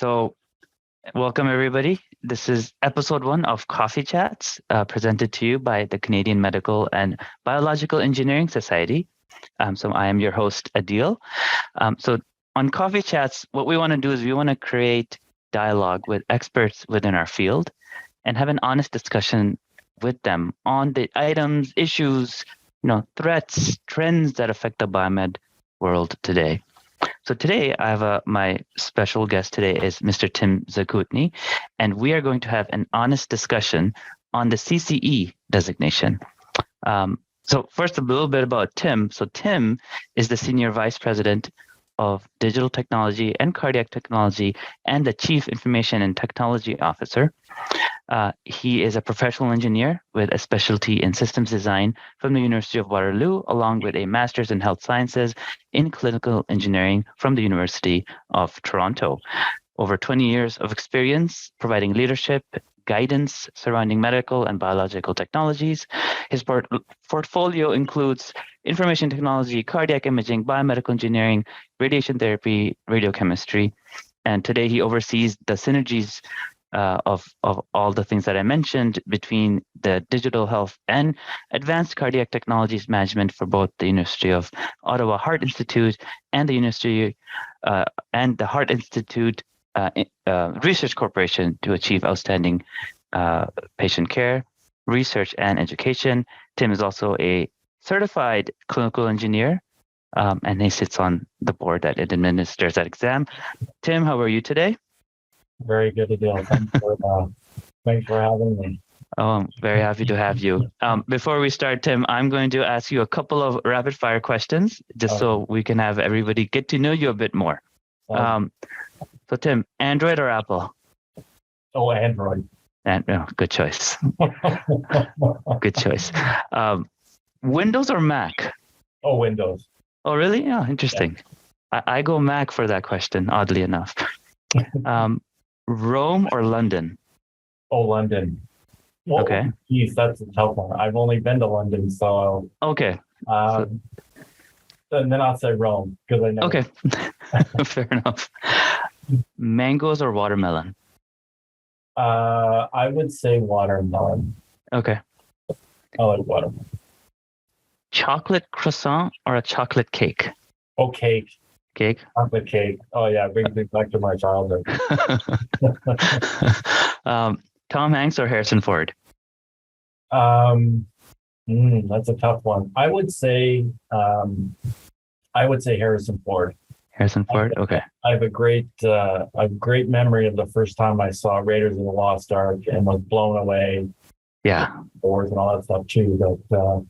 So, welcome everybody. This is episode 1 of Coffee Chats, presented to you by the Canadian Medical and Biological Engineering Society. So, I am your host, Adeel. So, on Coffee Chats, what we want to do is we want to create dialogue with experts within our field and have an honest discussion with them on the items, issues, threats, trends that affect the biomed world today. So today I have my special guest today is Mr. Tim Zakutney, and we are going to have an honest discussion on the CCE designation. So first, a little bit about Tim. So Tim is the Senior Vice President of Digital Technology and Cardiac Technology and the Chief Information and Technology Officer. He is a professional engineer with a specialty in systems design from the University of Waterloo, along with a master's in health sciences in clinical engineering from the University of Toronto. Over 20 years of experience providing leadership, guidance surrounding medical and biological technologies. His portfolio includes information technology, cardiac imaging, biomedical engineering, radiation therapy, radiochemistry. And today he oversees the synergies of all the things that I mentioned between the digital health and advanced cardiac technologies management for both the University of Ottawa Heart Institute and the University and the Heart Institute Research Corporation to achieve outstanding patient care, research, and education. Tim is also a certified clinical engineer, and he sits on the board that administers that exam. Tim, how are you today? Very good to deal. Thanks for having me. Oh, I'm very happy to have you. Before we start, Tim, I'm going to ask you a couple of rapid fire questions just so we can have everybody get to know you a bit more. So Tim, Android or Apple? Oh, Android. Good choice. Good choice. Windows or Mac? Oh, Windows. Oh, really? Yeah, interesting. Yeah. I go Mac for that question, oddly enough. Rome or London? Oh, London. Well, okay. Geez, that's a tough one. I've only been to London, so. Okay. And then I'll say Rome because I know. Okay. Fair enough. Mangoes or watermelon? I would say watermelon. Okay. I like watermelon. Chocolate croissant or a chocolate cake? Oh, cake. Cake? Chocolate cake. Oh, yeah. Brings me back to my childhood. Tom Hanks or Harrison Ford? That's a tough one. I would say Harrison Ford. Harrison Ford? Okay. I have a great memory of the first time I saw Raiders of the Lost Ark and was blown away. Yeah. Boards and all that stuff too. But,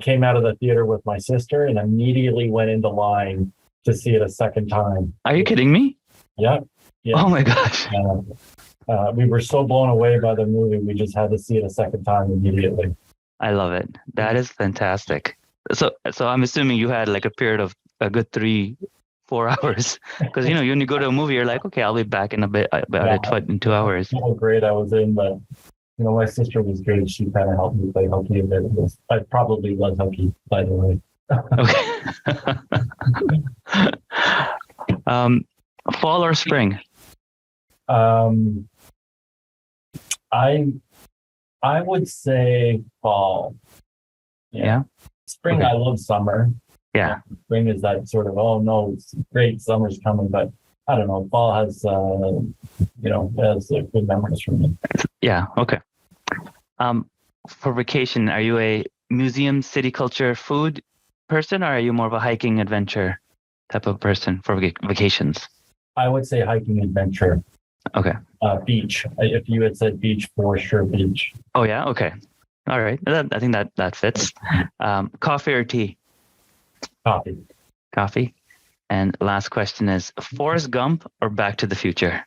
came out of the theater with my sister and immediately went into line to see it a second time. Are you kidding me? Yeah. Oh my gosh. We were so blown away by the movie, we just had to see it a second time immediately. I love it. That is fantastic. So I'm assuming you had like a period of a good 3-4 hours because when you go to a movie, you're like, okay, I'll be back in in 2 hours. How great I was in, but my sister was good. She kind of helped me play hooky a bit. I probably was hooky, by the way. Okay. Fall or spring? I would say fall. Yeah. Spring, okay. I love summer. Yeah. Spring is that sort of, oh no, it's great, summer's coming, but I don't know. Fall has, has good memories for me. Yeah. Okay. For vacation, are you a museum, city culture, food person, or are you more of a hiking adventure type of person for vacations? I would say hiking adventure. Okay. Beach. If you had said beach, for sure beach. Oh yeah. Okay. All right. I think that fits. Coffee or tea? Coffee. Coffee. And last question is Forrest Gump or Back to the Future?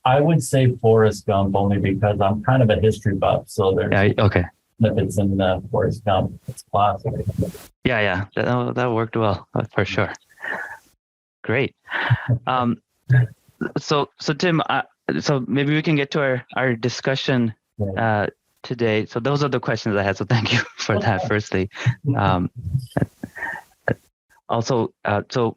I would say Forrest Gump only because I'm kind of a history buff. So there's okay. Snippets in Forrest Gump. It's classic. Yeah. That worked well for sure. Great. So Tim, so maybe we can get to our discussion today. So those are the questions I had. So thank you for that. Firstly, also, so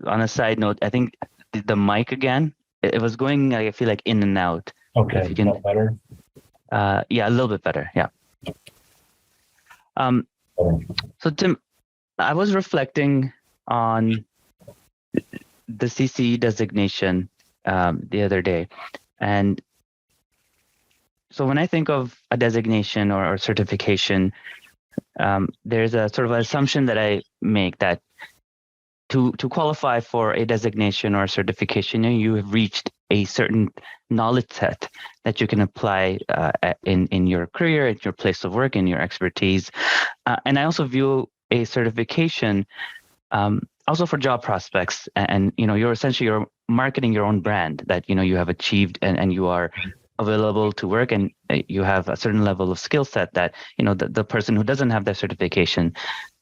on a side note, I think the mic again, it was going, I feel like, in and out. Okay, if you can, better? Yeah, a little bit better. Yeah. So Tim, I was reflecting on the CCE designation the other day. And so when I think of a designation or certification, there's a sort of an assumption that I make that to qualify for a designation or a certification, you have reached a certain knowledge set that you can apply in your career, in your place of work, in your expertise. And I also view a certification also for job prospects. And you're marketing your own brand that you have achieved and you are available to work, and you have a certain level of skill set that the person who doesn't have that certification,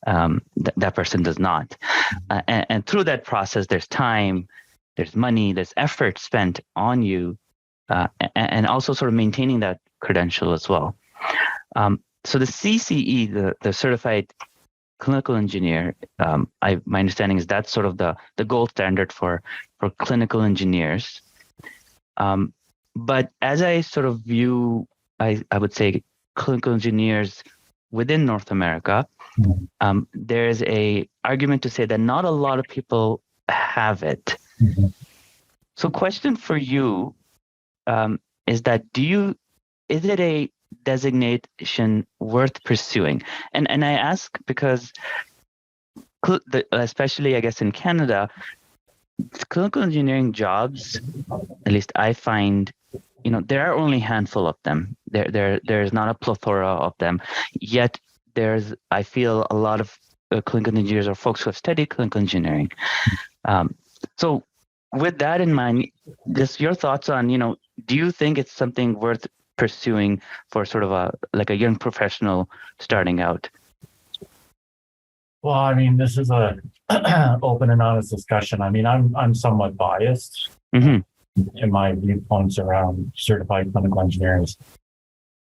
that person does not. And through that process, there's time, there's money, there's effort spent on you, and also sort of maintaining that credential as well. So the CCE, the Certified Clinical Engineer, my understanding is that's sort of the gold standard for clinical engineers. But as I sort of view, I would say, clinical engineers within North America, there's a argument to say that not a lot of people have it. Mm-hmm. So question for you is that is it a designation worth pursuing? And I ask because especially I guess in Canada, clinical engineering jobs, at least I find, there are only a handful of them. There's not a plethora of them. Yet I feel a lot of clinical engineers or folks who have studied clinical engineering. So with that in mind, just your thoughts on, do you think it's something worth pursuing for sort of a young professional starting out? Well, I mean, this is a open and honest discussion. I mean, I'm somewhat biased in my viewpoints around certified clinical engineers.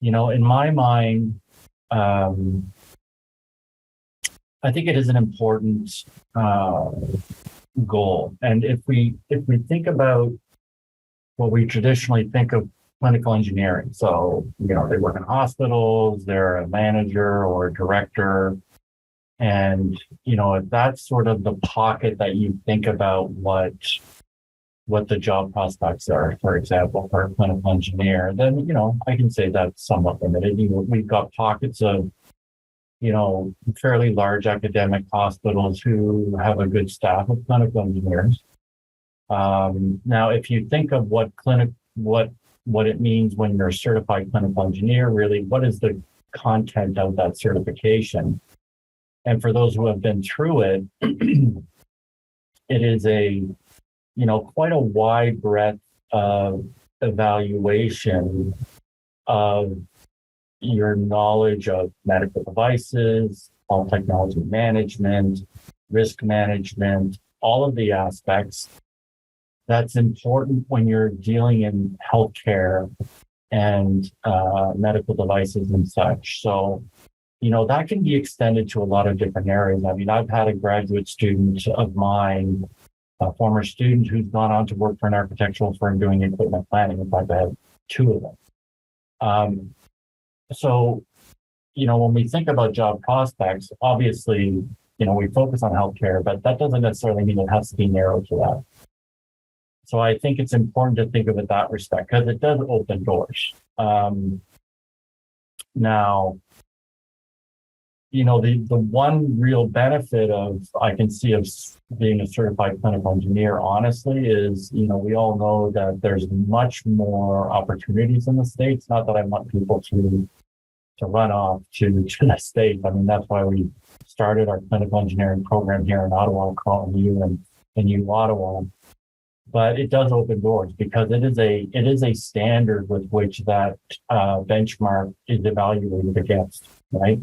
In my mind, I think it is an important goal. And if we think about what we traditionally think of clinical engineering, so they work in hospitals, they're a manager or a director. And, if that's sort of the pocket that you think about what the job prospects are, for example, for a clinical engineer, then, I can say that's somewhat limited. We've got pockets of, fairly large academic hospitals who have a good staff of clinical engineers. Now, if you think of what it means when you're a certified clinical engineer, really, what is the content of that certification? And for those who have been through it, it is quite a wide breadth of evaluation of your knowledge of medical devices, all technology management, risk management, all of the aspects that's important when you're dealing in healthcare and medical devices and such. So, that can be extended to a lot of different areas. I mean, I've had a graduate student of mine, a former student who's gone on to work for an architectural firm doing equipment planning. In fact, I have two of them. So, when we think about job prospects, obviously, we focus on healthcare, but that doesn't necessarily mean it has to be narrow to that. So I think it's important to think of it that respect because it does open doors. Now, the one real benefit I can see of being a certified clinical engineer, honestly, is, we all know that there's much more opportunities in the States. Not that I want people to run off to the States. I mean, that's why we started our clinical engineering program here in Ottawa, calling you and you Ottawa. But it does open doors because it is a standard with which that benchmark is evaluated against, right?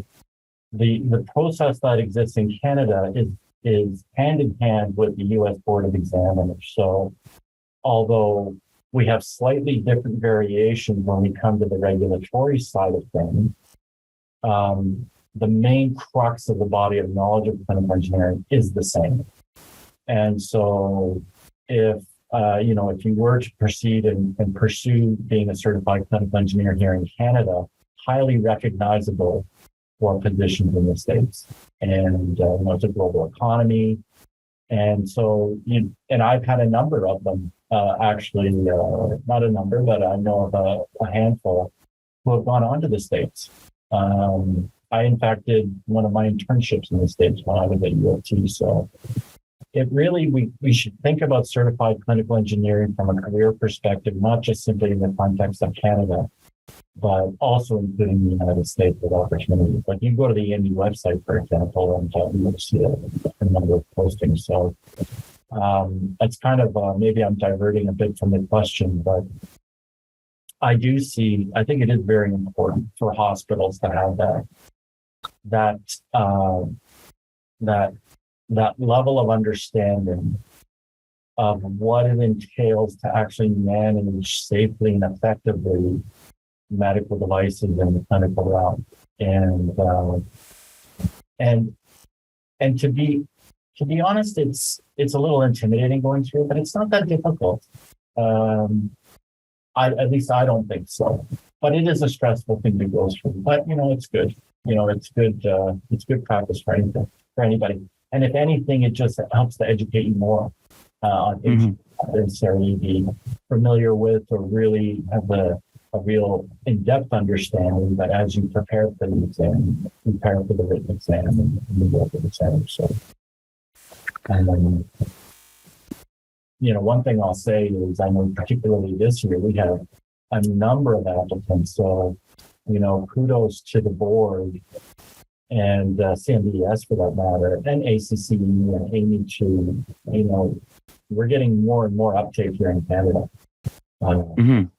The process that exists in Canada is hand in hand with the U.S. Board of Examiners. So although we have slightly different variations when we come to the regulatory side of things, the main crux of the body of knowledge of clinical engineering is the same. And so if you were to proceed and pursue being a certified clinical engineer here in Canada, highly recognizable for positions in the States. And it's a global economy. And so, and I've had a number of them, actually, not a number, but I know of a handful who have gone on to the States. I, in fact, did one of my internships in the States when I was at U of T. So it really, we should think about certified clinical engineering from a career perspective, not just simply in the context of Canada, but also including the United States with opportunities. Like you go to the AMU website, for example, and you see a number of postings. So that's kind of, maybe I'm diverting a bit from the question, but I think it is very important for hospitals to have that level of understanding of what it entails to actually manage safely and effectively medical devices in the clinical realm. And to be honest, it's a little intimidating going through, but it's not that difficult. At least I don't think so. But it is a stressful thing to go through. But it's good. It's good practice for anybody. And if anything, it just helps to educate you more on things you not necessarily be familiar with or really have a real in-depth understanding. But as you prepare for the exam, prepare for the written exam and the written exam. So, and then, one thing I'll say is I know particularly this year we have a number of applicants. So, kudos to the board and CMBS for that matter, and ACCE and AMI too. We're getting more and more uptake here in Canada. And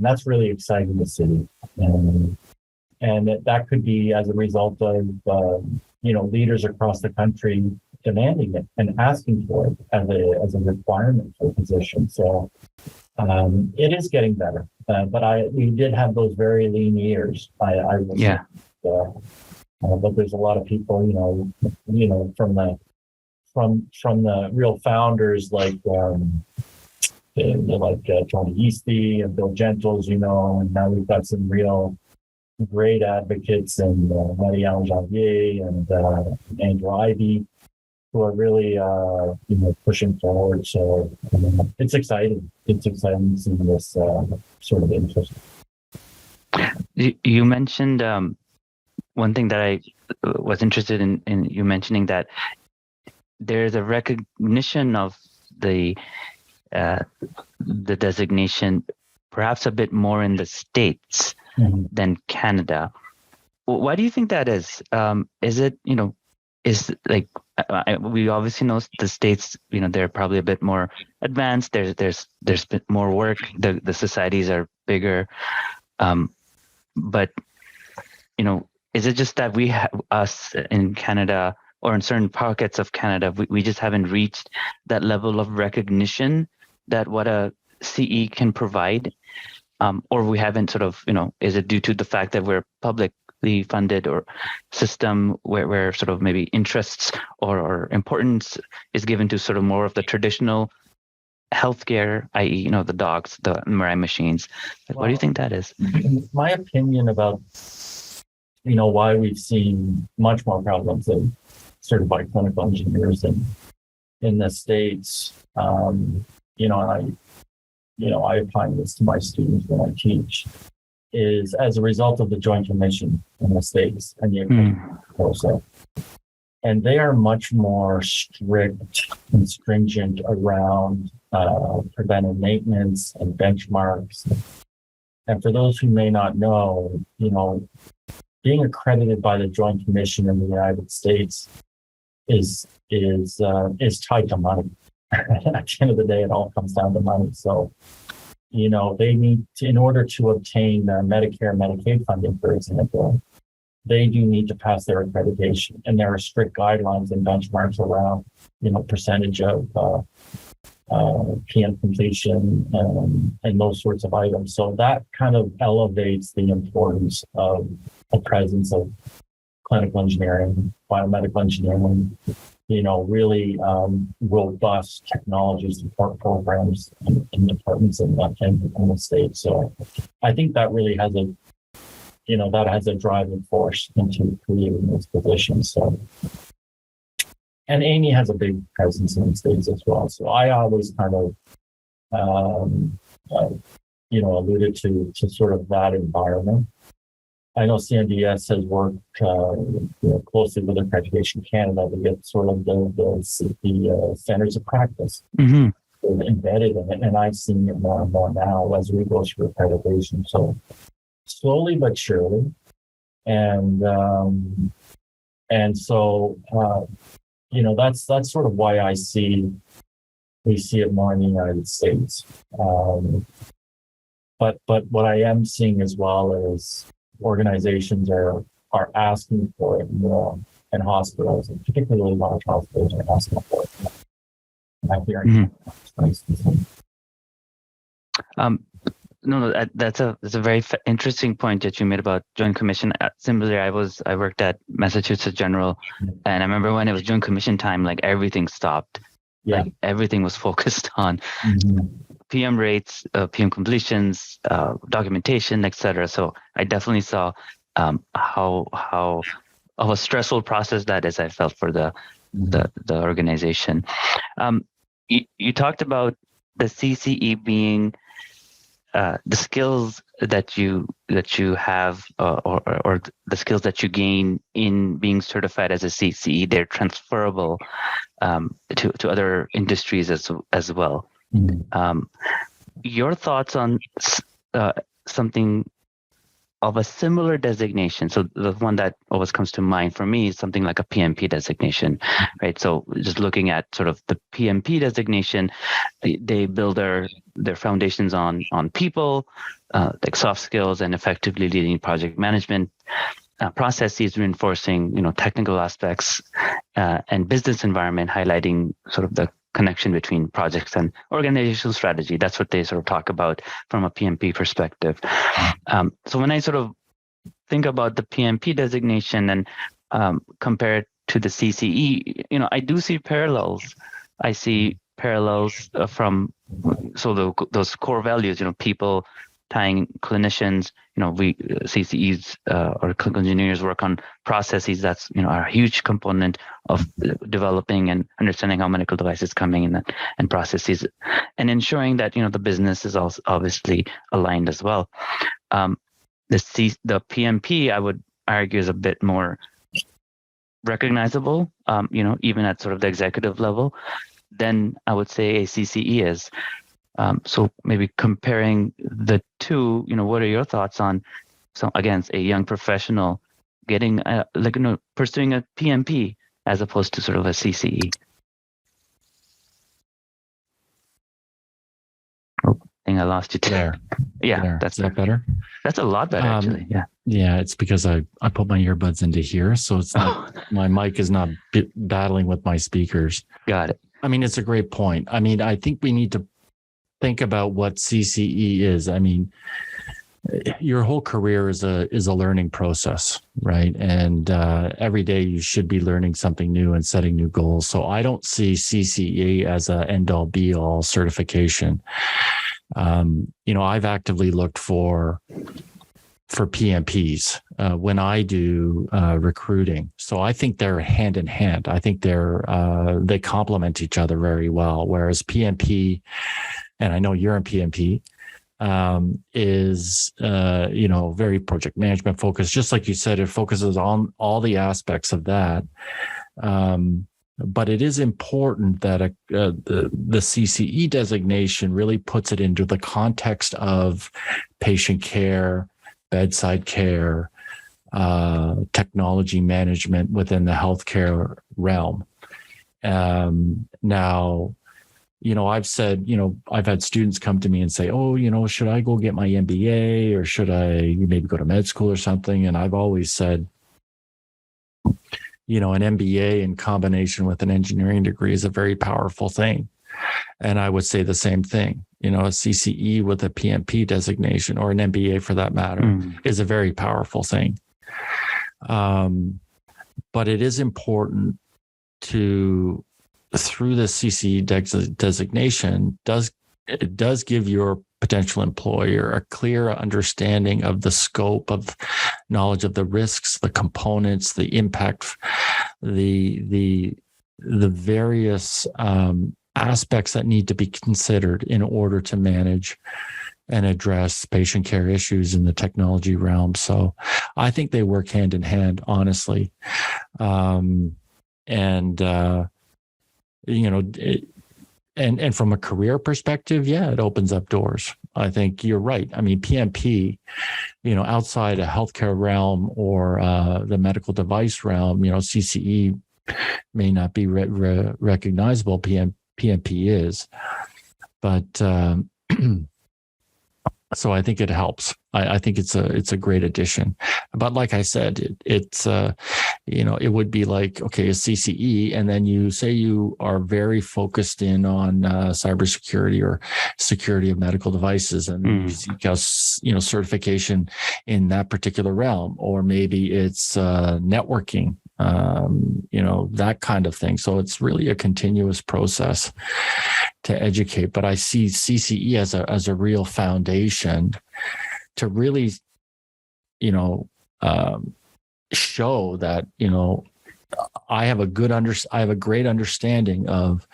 that's really exciting to see. And that could be as a result of, leaders across the country demanding it and asking for it as a requirement for a position. So it is getting better. But we did have those very lean years. I will say. But there's a lot of people, from the real founders like Tony Easty and Bill Gentles, and now we've got some real great advocates and Marie-Anne Janvier and Andrew Ivy, who are really pushing forward. So it's exciting. It's exciting to see this sort of interest. You mentioned one thing that I was interested in you mentioning, that there's a recognition of the designation perhaps a bit more in the States than Canada. Why do you think that is? Is it, we obviously know the States, they're probably a bit more advanced. There's a bit more work. The societies are bigger. But, is it just that us in Canada or in certain pockets of Canada, we just haven't reached that level of recognition that what a CE can provide? Or we haven't is it due to the fact that we're publicly funded or system where sort of maybe interests or importance is given to sort of more of the traditional healthcare, i.e., the dogs, the MRI machines? What do you think that is? My opinion about, why we've seen much more problems of certified clinical engineers in the States, I find this to my students when I teach, is as a result of the Joint Commission in the States and the accreditation process. And they are much more strict and stringent around preventive maintenance and benchmarks. And for those who may not know, being accredited by the Joint Commission in the United States is tied to money. At the end of the day, it all comes down to money. So, they need to, in order to obtain Medicare and Medicaid funding, for example, they do need to pass their accreditation. And there are strict guidelines and benchmarks around, percentage of PM completion and those sorts of items. So that kind of elevates the importance of a presence of clinical engineering, biomedical engineering really robust technology support programs in departments in the state. So I think that really has a driving force into creating those positions. So, and Amy has a big presence in the States as well. So I always kind of, alluded to sort of that environment. I know CNDS has worked closely with Accreditation Canada to get sort of the standards of practice embedded in it, and I've seen it more and more now as we go through accreditation. So slowly but surely, and so that's sort of why we see it more in the United States. But what I am seeing as well is organizations are asking for it more, and hospitals, and particularly large hospitals, are asking for it. I'm hearing No, that's a very interesting point that you made about Joint Commission. Similarly, I worked at Massachusetts General, and I remember when it was Joint Commission time, like everything stopped. Yeah. Like everything was focused on PM rates, PM completions, documentation, etc. So I definitely saw how of a stressful process that is. I felt for the organization. You talked about the CCE being the skills that you have, or the skills that you gain in being certified as a CCE. They're transferable to other industries as well. Your thoughts on something of a similar designation? So the one that always comes to mind for me is something like a PMP designation, right? So just looking at sort of the PMP designation, they build their foundations on people, like soft skills and effectively leading project management processes, reinforcing technical aspects, and business environment, highlighting sort of the connection between projects and organizational strategy. That's what they sort of talk about from a PMP perspective. So when I sort of think about the PMP designation and compare it to the CCE, I do see parallels. I see parallels from those core values, people tying clinicians, we CCEs or clinical engineers work on processes that's are a huge component of developing and understanding how medical devices coming in and processes, and ensuring that the business is also obviously aligned as well. The PMP, I would argue, is a bit more recognizable, even at sort of the executive level, than I would say a CCE is. So maybe comparing the two, what are your thoughts on, against a young professional getting pursuing a PMP as opposed to sort of a CCE? Oh, I think I lost you there. Yeah, there. That's Is that better. That's a lot better, actually. Yeah. Yeah, it's because I put my earbuds into here, so it's not my mic is not battling with my speakers. Got it. I mean, it's a great point. I mean, I think we need to think about what CCE is. I mean, your whole career is a learning process, right? And every day you should be learning something new and setting new goals. So I don't see CCE as a end all be all certification. I've actively looked for PMPs when I do recruiting. So I think they're hand in hand. I think they complement each other very well. Whereas PMP, and I know you're in PMP, is very project management focused. Just like you said, it focuses on all the aspects of that. But it is important that the CCE designation really puts it into the context of patient care, bedside care, technology management within the healthcare realm. Now, I've said, I've had students come to me and say, oh, should I go get my MBA or should I maybe go to med school or something? And I've always said, an MBA in combination with an engineering degree is a very powerful thing. And I would say the same thing, a CCE with a PMP designation or an MBA for that matter is a very powerful thing. But it is important through the CCE designation does give your potential employer a clear understanding of the scope of knowledge of the risks, the components, the impact, the various aspects that need to be considered in order to manage and address patient care issues in the technology realm. So I think they work hand in hand, honestly. And from a career perspective, yeah, it opens up doors. I think you're right. I mean, PMP, outside a healthcare realm or the medical device realm, CCE may not be recognizable. PMP is, but so I think it helps. I think it's a great addition. But like I said, it's it would be like, okay, a CCE, and then you say you are very focused in on cybersecurity or security of medical devices, and you seek out certification in that particular realm, or maybe it's networking, that kind of thing. So it's really a continuous process to educate. But I see CCE as a real foundation to really, show that, I have a great understanding of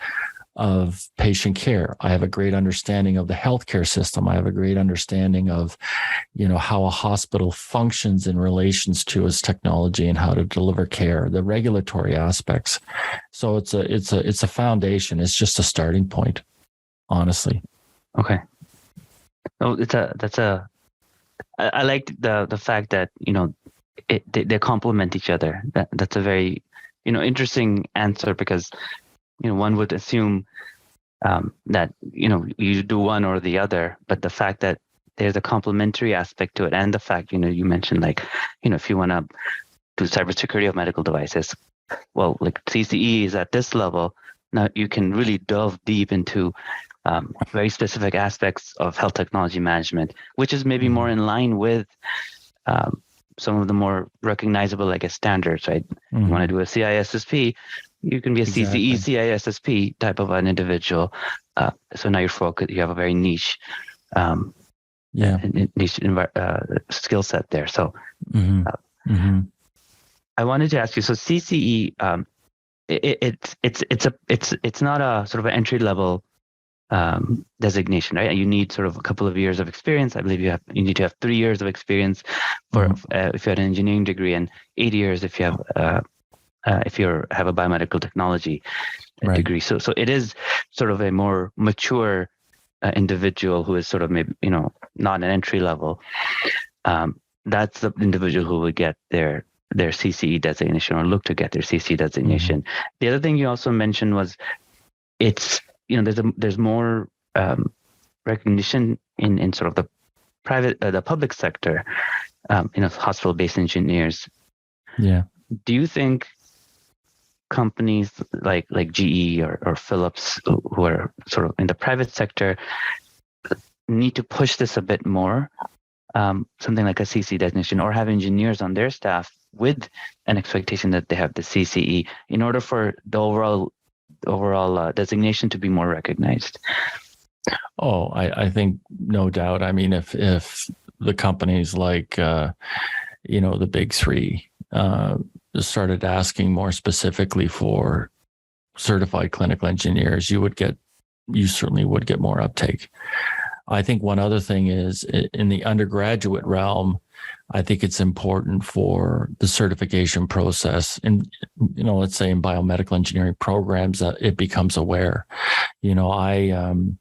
patient care. I have a great understanding of the healthcare system. I have a great understanding of, how a hospital functions in relations to its technology and how to deliver care, the regulatory aspects. So it's a foundation. It's just a starting point, honestly. Okay. Oh, I like the fact that, they complement each other. That's a very, interesting answer, because, one would assume that, you do one or the other, but the fact that there's a complementary aspect to it, and the fact, you mentioned, like, if you want to do cybersecurity of medical devices, well, like CCE is at this level. Now you can really delve deep into very specific aspects of health technology management, which is maybe more in line with some of the more recognizable, I guess, standards, right? You want to do a CISSP, you can be a CCE, CISSP type of an individual. So now you have a very niche, skill set there. So I wanted to ask you, so CCE, it's not a sort of an entry level designation, right? You need sort of a couple of years of experience. I believe you need to have 3 years of experience for if you had an engineering degree, and 8 years if you have have a biomedical technology degree. So it is sort of a more mature individual who is sort of maybe not an entry level. That's the individual who would get their CCE designation, or look to get their CCE designation. The other thing you also mentioned was it's there's more recognition in sort of the public sector, hospital-based engineers. Yeah. Do you think companies like GE or Philips, who are sort of in the private sector, need to push this a bit more, something like a CCE designation, or have engineers on their staff with an expectation that they have the CCE in order for the overall designation to be more recognized? Oh, I think no doubt. I mean, if the companies like, the big three started asking more specifically for certified clinical engineers, you certainly would get more uptake. I think one other thing is in the undergraduate realm, I think it's important for the certification process, and let's say in biomedical engineering programs, that it becomes aware. And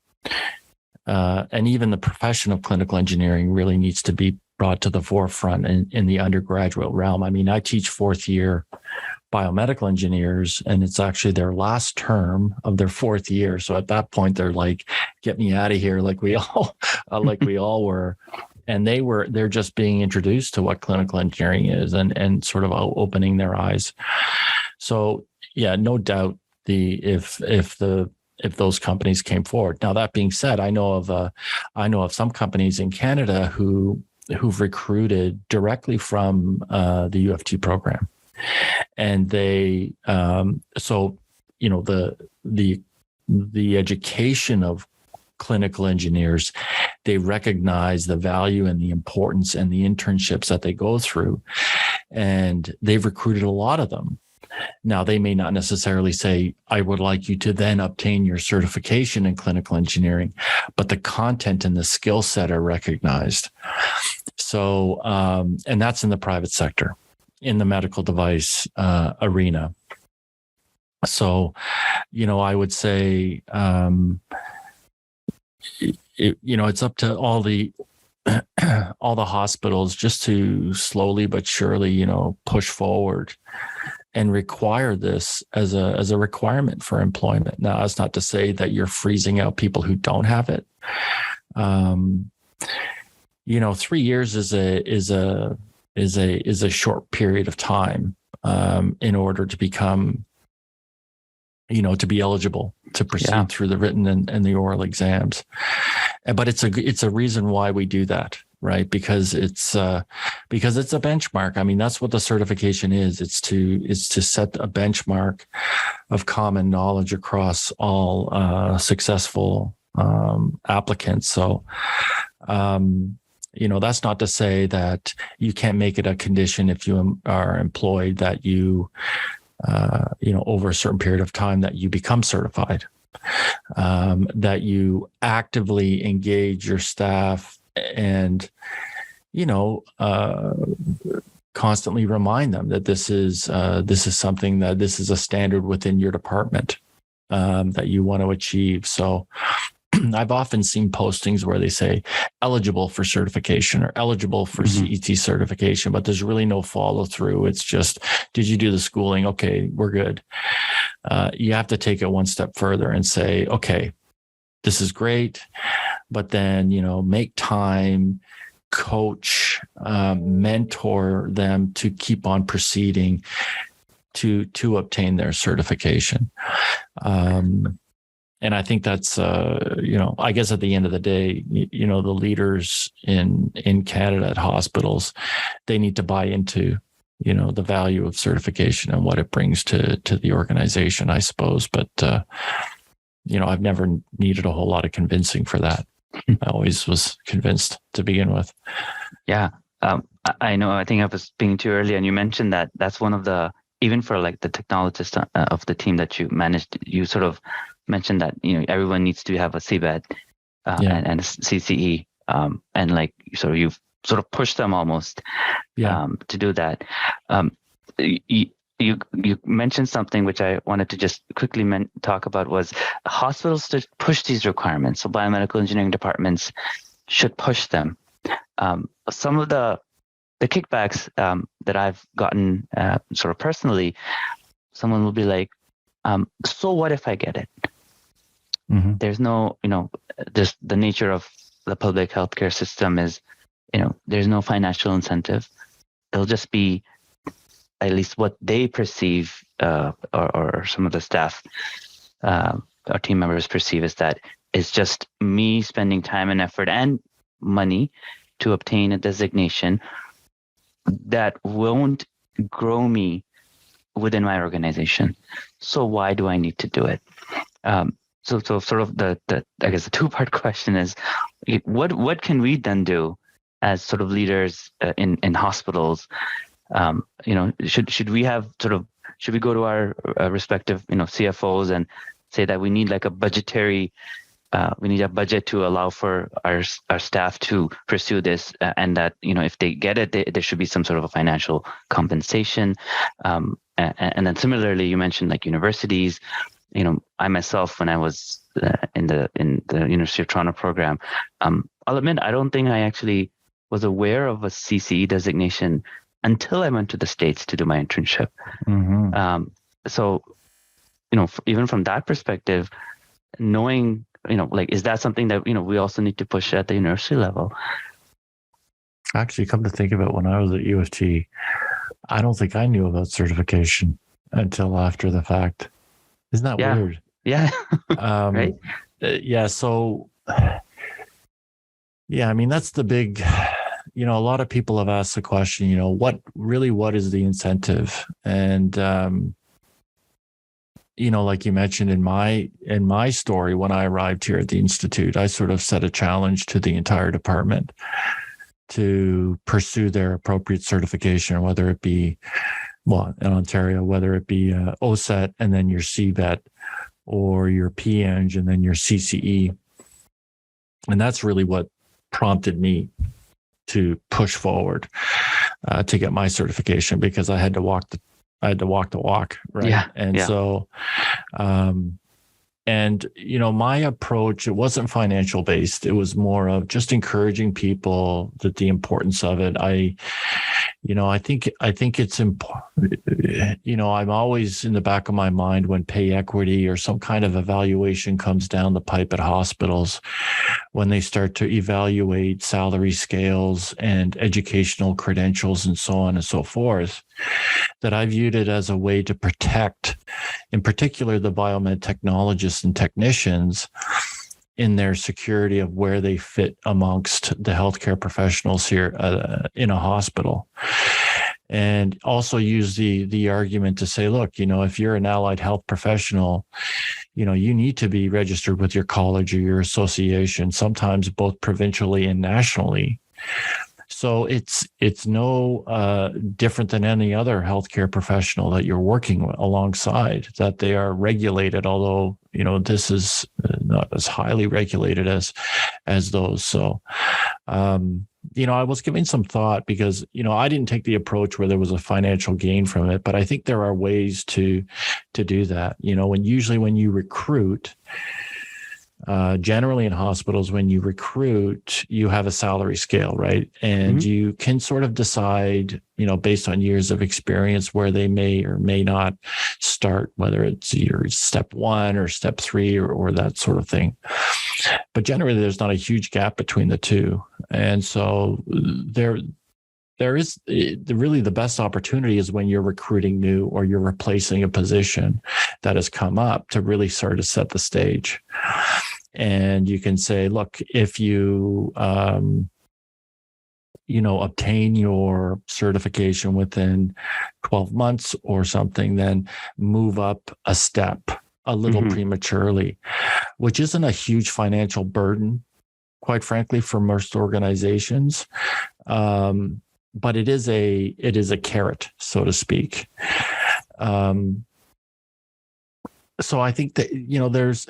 even the profession of clinical engineering really needs to be brought to the forefront in the undergraduate realm. I mean, I teach 4th year biomedical engineers, and it's actually their last term of their 4th year. So at that point, they're like, "Get me out of here!" Like we all were. And they're just being introduced to what clinical engineering is and sort of opening their eyes. So yeah, no doubt if those companies came forward. Now, that being said, I know of some companies in Canada who've recruited directly from the U of T program. And they, so, you know, the education of clinical engineers, they recognize the value and the importance and the internships that they go through. And they've recruited a lot of them. Now, they may not necessarily say, I would like you to then obtain your certification in clinical engineering, but the content and the skill set are recognized. So, and that's in the private sector, in the medical device arena. So, you know, I would say, it's up to all the hospitals just to slowly but surely, you know, push forward and require this as a requirement for employment. Now, that's not to say that you're freezing out people who don't have it. 3 years is a short period of time in order to become, to be eligible to proceed through the written and the oral exams. But it's a reason why we do that, right? Because it's a benchmark. I mean, that's what the certification is. It's to set a benchmark of common knowledge across all successful applicants. So, that's not to say that you can't make it a condition if you are employed that you, over a certain period of time that you become certified, that you actively engage your staff and, constantly remind them that this is something that this is a standard within your department that you want to achieve. So I've often seen postings where they say eligible for certification or eligible for CET certification, but there's really no follow through. It's just, did you do the schooling? Okay, we're good. You have to take it one step further and say, okay, this is great, but then, make time, coach, mentor them to keep on proceeding to obtain their certification. And I think that's, I guess at the end of the day, the leaders in Canada at hospitals, they need to buy into, the value of certification and what it brings to the organization, I suppose. But, I've never needed a whole lot of convincing for that. I always was convinced to begin with. Yeah. I know, I think I was speaking to you earlier, and you mentioned that that's one of the, even for like the technologist of the team that you managed, you sort of mentioned that, everyone needs to have a CBED and a CCE. And like, so you've sort of pushed them almost to do that. You mentioned something which I wanted to just quickly talk about was hospitals to push these requirements. So biomedical engineering departments should push them. Some of the kickbacks that I've gotten sort of personally, someone will be like, so what if I get it? Mm-hmm. There's no, just the nature of the public healthcare system is, there's no financial incentive. It'll just be at least what they perceive or some of the staff or team members perceive is that it's just me spending time and effort and money to obtain a designation that won't grow me within my organization. So why do I need to do it? So sort of the I guess the two-part question is, what can we then do as sort of leaders in hospitals? Should we have should we go to our respective CFOs and say that we need like a budgetary we need a budget to allow for our staff to pursue this, and that if they get it, there should be some sort of a financial compensation. And then similarly, you mentioned like universities. I myself, when I was in the University of Toronto program, I'll admit I don't think I actually was aware of a CCE designation until I went to the States to do my internship. Mm-hmm. So, even from that perspective, knowing, is that something that, we also need to push at the university level? Actually, come to think of it, when I was at U of T, I don't think I knew about certification until after the fact. Isn't that weird? Yeah. Right. So, I mean, that's the big, a lot of people have asked the question, what is the incentive? And, like you mentioned in my story, when I arrived here at the Institute, I sort of set a challenge to the entire department to pursue their appropriate certification, whether it be, in Ontario, whether it be OSET and then your CVET, or your PEng and then your CCE. And that's really what prompted me to push forward to get my certification, because I had to walk the walk, right? Yeah. And so, my approach, it wasn't financial based. It was more of just encouraging people that the importance of it. I think it's important. I'm always in the back of my mind when pay equity or some kind of evaluation comes down the pipe at hospitals, when they start to evaluate salary scales and educational credentials and so on and so forth, that I viewed it as a way to protect, in particular, the biomed technologists and technicians in their security of where they fit amongst the healthcare professionals here in a hospital. And also use the argument to say, look, if you're an allied health professional, you need to be registered with your college or your association, sometimes both provincially and nationally. So it's no different than any other healthcare professional that you're working alongside, that they are regulated, although, this is not as highly regulated as those. So, I was giving some thought, because, I didn't take the approach where there was a financial gain from it, but I think there are ways to do that. When you recruit, generally in hospitals, when you recruit, you have a salary scale, right? And you can sort of decide, based on years of experience, where they may or may not start, whether it's your step 1 or step 3 or that sort of thing. But generally, there's not a huge gap between the two. And so there is really the best opportunity is when you're recruiting new, or you're replacing a position that has come up, to really sort of set the stage. And you can say, look, if you, obtain your certification within 12 months or something, then move up a step a little prematurely, which isn't a huge financial burden, quite frankly, for most organizations. But it is a carrot, so to speak. So I think that,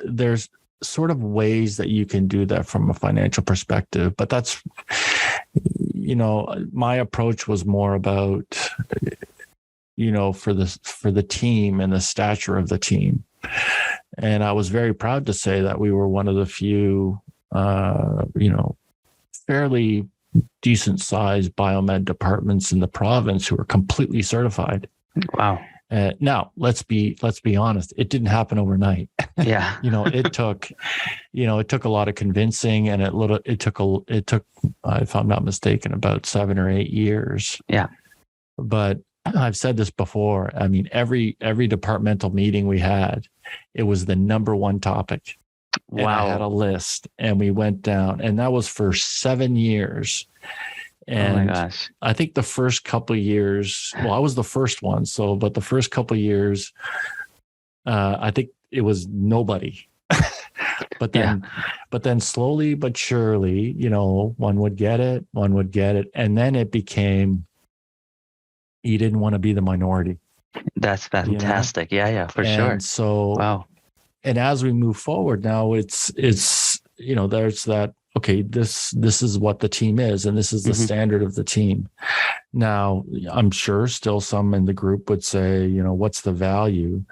there's sort of ways that you can do that from a financial perspective, but that's, my approach was more about, for the team and the stature of the team. And I was very proud to say that we were one of the few, fairly decent sized biomed departments in the province who are completely certified. Wow. Now let's be honest. It didn't happen overnight. Yeah. It took a lot of convincing, and it took, if I'm not mistaken, about 7 or 8 years. Yeah. But I've said this before. I mean, every departmental meeting we had, it was the number one topic. Wow. And I had a list, and we went down, and that was for 7 years. And oh my gosh. I think the first couple of years, I was the first one. But the first couple of years, I think it was nobody. But then slowly but surely, one would get it. And then it became, you didn't want to be the minority. That's fantastic. Yeah, for sure. So, wow. And as we move forward now, it's there's that, okay, this is what the team is, and this is the standard of the team. Now, I'm sure still some in the group would say, what's the value?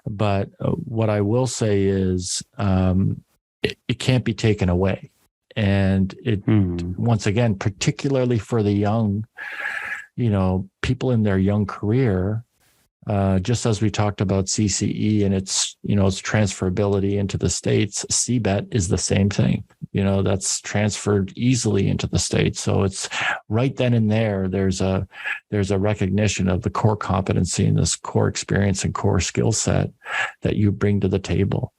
But what I will say is, it can't be taken away. And it, once again, particularly for the young, people in their young career, just as we talked about CCE and its transferability into the States, CBET is the same thing. That's transferred easily into the States. So it's right then and there, there's a recognition of the core competency and this core experience and core skill set that you bring to the table.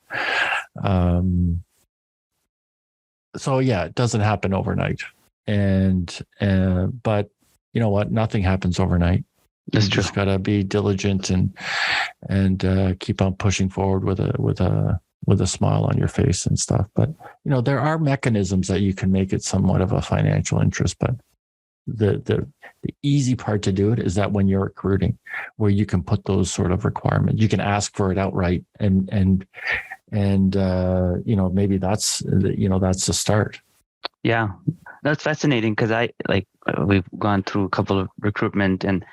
So yeah, it doesn't happen overnight. But you know what? Nothing happens overnight. That's You true. just gotta be diligent and keep on pushing forward with a smile on your face and stuff. But you know, there are mechanisms that you can make it somewhat of a financial interest. But the easy part to do it is that when you're recruiting, where you can put those sort of requirements, you can ask for it outright, and you know, maybe that's the start. Yeah, that's fascinating because we've gone through a couple of recruitment and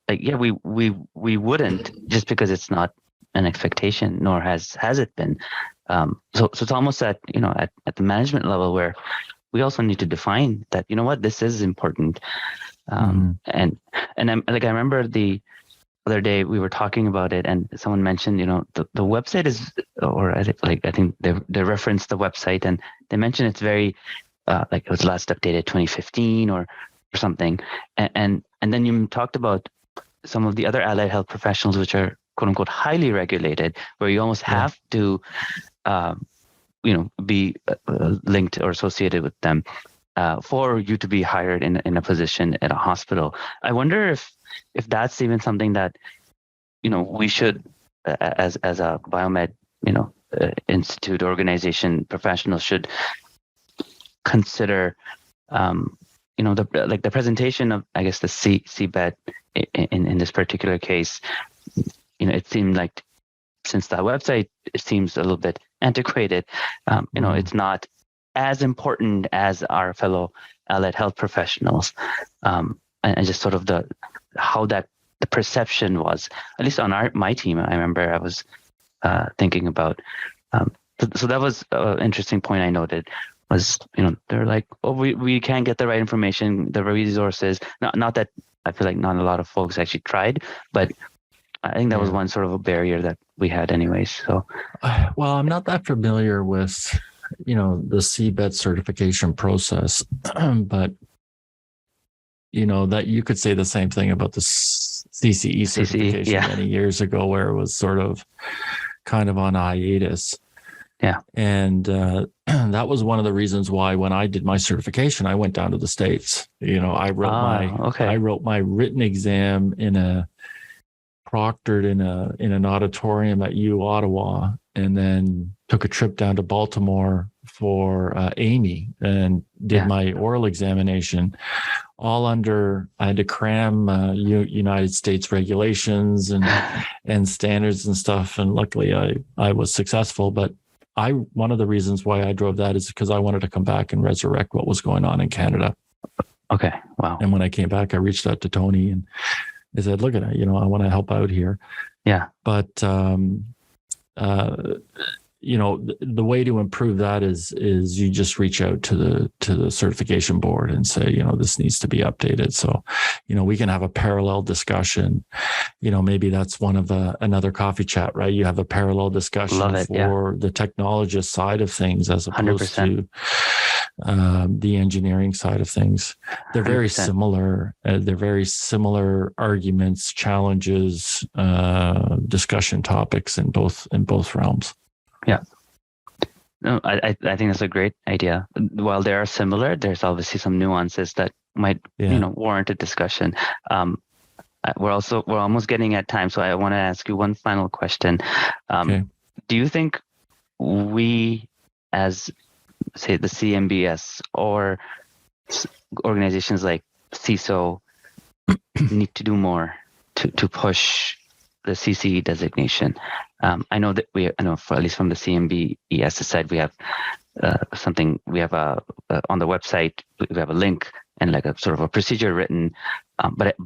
we wouldn't just because it's not an expectation, nor has it been. So it's almost at the management level where we also need to define that, you know what, this is important. And I remember the other day we were talking about it and someone mentioned, the website is, or I think they referenced the website and they mentioned it's very, it was last updated 2015 or something. And then you talked about some of the other allied health professionals, which are quote unquote highly regulated, where you almost have to, be linked or associated with them for you to be hired in a position at a hospital. I wonder if that's even something that, we should, as a biomed, institute organization, professionals should consider, the presentation of, I guess, the CBET in this particular case. It seemed like since that website, it seems a little bit antiquated. It's not as important as our fellow allied health professionals, and just sort of how the perception was, at least on my team. I remember I was thinking about. So that was an interesting point I noted. Was they're like, oh, we can't get the right information, the resources. Not that I feel like not a lot of folks actually tried, but I think that was one sort of a barrier that we had anyways. So, well, I'm not that familiar with, the CBET certification process, but that you could say the same thing about the CCE certification many years ago, where it was sort of kind of on hiatus. Yeah. And that was one of the reasons why when I did my certification, I went down to the States. I wrote my written exam proctored in an auditorium at U Ottawa, and then took a trip down to Baltimore for Amy and did my oral examination, all under, I had to cram United States regulations and standards and stuff. And luckily I was successful, but one of the reasons why I drove that is because I wanted to come back and resurrect what was going on in Canada. Okay. Wow. And when I came back, I reached out to Tony and I said, look at it, I want to help out here. Yeah. But, the way to improve that is you just reach out to the certification board and say, this needs to be updated. So, we can have a parallel discussion. Maybe that's one of another coffee chat, right? You have a parallel discussion for the technologist side of things as opposed 100%. To the engineering side of things. They're very 100%. Similar. They're very similar arguments, challenges, discussion topics in both realms. Yeah. No, I think that's a great idea. While they are similar, there's obviously some nuances that might, warrant a discussion. We're almost getting at time, so I want to ask you one final question. Okay. Do you think we, as say the CMBS or organizations like CISO, need to do more to push the CCE designation? I know that for at least from the CMBES side, we have something. We have on the website. We have a link and like a sort of a procedure written. But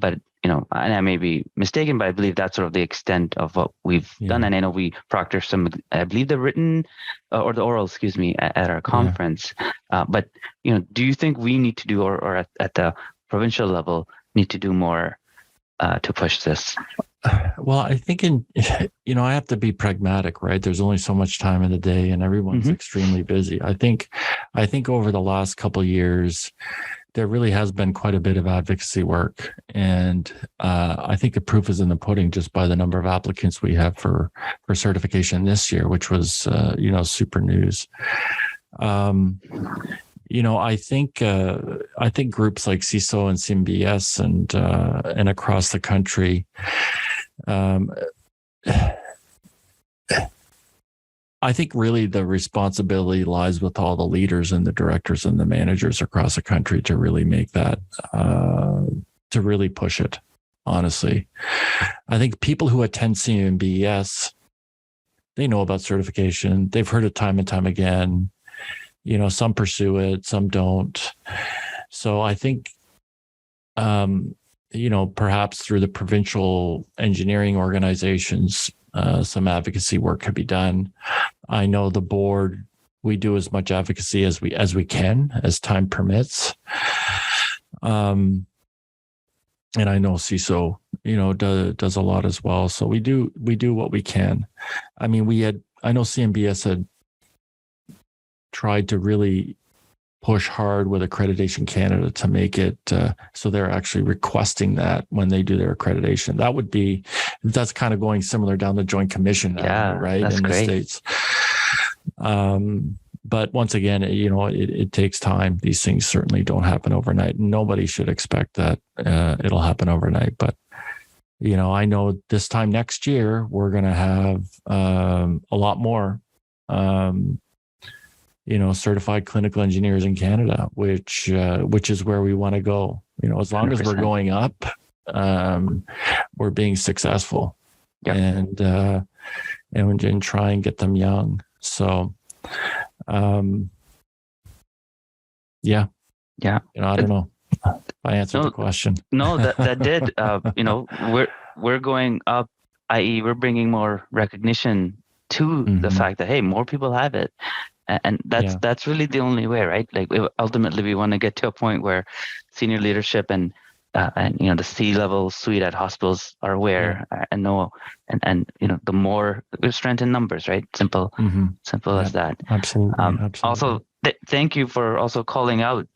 and I may be mistaken, but I believe that's sort of the extent of what we've done. And I know we proctor some. I believe the written or the oral, at our conference. But do you think we need to do, or at the provincial level, need to do more to push this? Well, I think I have to be pragmatic, right? There's only so much time in the day and everyone's extremely busy. I think over the last couple of years, there really has been quite a bit of advocacy work. And I think the proof is in the pudding just by the number of applicants we have for certification this year, which was, super news. I think groups like CISO and CMBS and across the country, I think really the responsibility lies with all the leaders and the directors and the managers across the country to really make that, to really push it. Honestly, I think people who attend CMBS, they know about certification. They've heard it time and time again. Some pursue it, some don't. So I think, perhaps through the provincial engineering organizations, some advocacy work could be done. I know the board, we do as much advocacy as we can, as time permits. And I know CISO, does a lot as well. So we do what we can. I mean, I know CMBS had tried to really push hard with Accreditation Canada to make it so they're actually requesting that when they do their accreditation. That's kind of going similar down the Joint Commission now, right? That's in great. The States. But once again, it takes time. These things certainly don't happen overnight. Nobody should expect that it'll happen overnight. But, I know this time next year, we're going to have a lot more, certified clinical engineers in Canada, which is where we want to go. As long 100%. As we're going up, we're being successful. Yep. And try and get them young. So, yeah. I don't know if I answered the question. No, that did. We're going up, i.e., we're bringing more recognition to the fact that, hey, more people have it, and that's really the only way, right? Like ultimately, we want to get to a point where senior leadership and the C-level suite at hospitals are aware and know, and the more strength in numbers, right? Simple as that. Absolutely. Also, thank you for also calling out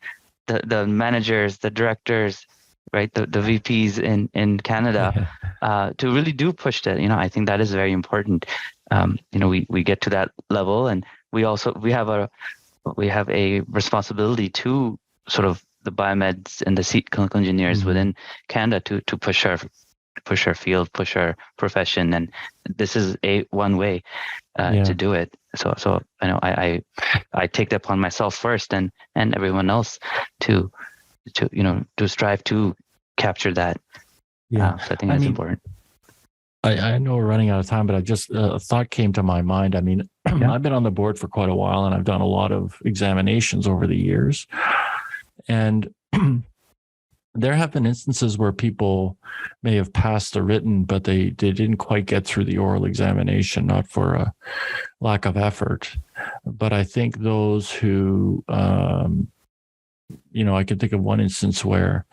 the managers, the directors, right? The VPs in Canada to really do push that. I think that is very important. We get to that level, and we have a responsibility to sort of the biomeds and the clinical engineers within Canada to push our field, push our profession, and this is one way to do it. So I know I take that upon myself first, and everyone else to strive to capture that. So I think that's important. I know we're running out of time, but I just a thought came to my mind. I mean, I've been on the board for quite a while, and I've done a lot of examinations over the years. And there have been instances where people may have passed the written, but they didn't quite get through the oral examination, not for a lack of effort. But I think those who, I can think of one instance where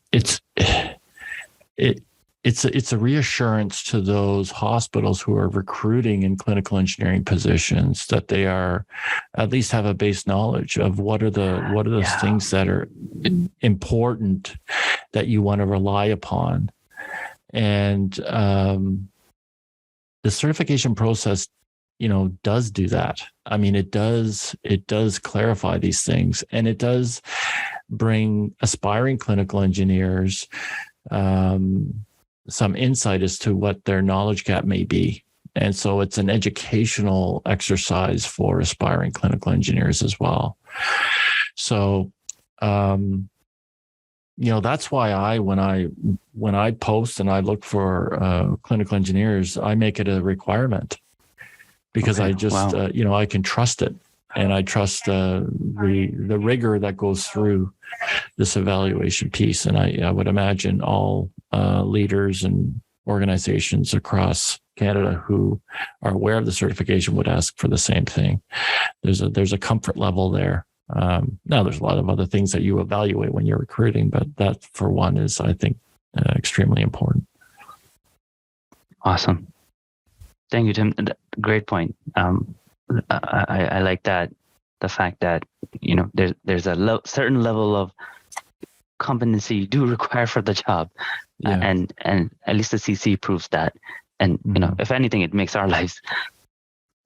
it's a reassurance to those hospitals who are recruiting in clinical engineering positions that they are at least have a base knowledge of what are those things that are important that you want to rely upon. And the certification process, does do that. I mean, it does clarify these things, and it does bring aspiring clinical engineers some insight as to what their knowledge gap may be. And so it's an educational exercise for aspiring clinical engineers as well. So, that's why when I post and I look for clinical engineers, I make it a requirement because I just, I can trust it. And I trust the rigor that goes through this evaluation piece. And I would imagine all leaders and organizations across Canada who are aware of the certification would ask for the same thing. There's a comfort level there. Now, there's a lot of other things that you evaluate when you're recruiting, but that, for one, is, I think, extremely important. Awesome. Thank you, Tim. Great point. I like that, the fact that there's a certain level of competency you do require for the job, and at least the CC proves that. And if anything, it makes our lives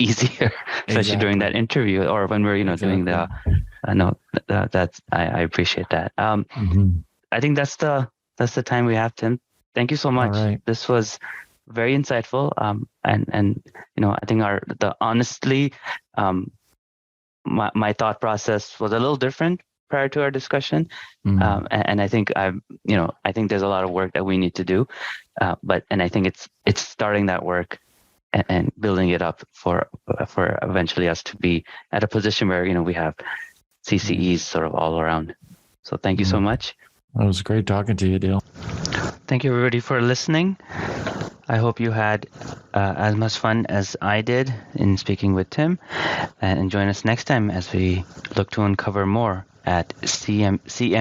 easier, especially during that interview or when we're doing the. No, that's I appreciate that. I think that's the time we have, Tim. Thank you so much. All right. This was very insightful. And I think honestly, my thought process was a little different prior to our discussion. And I think I think there's a lot of work that we need to do. And I think it's starting that work and building it up for eventually us to be at a position where, we have CCEs sort of all around. So thank you so much. It was great talking to you, Adeel. Thank you, everybody, for listening. I hope you had as much fun as I did in speaking with Tim. And join us next time as we look to uncover more at CMB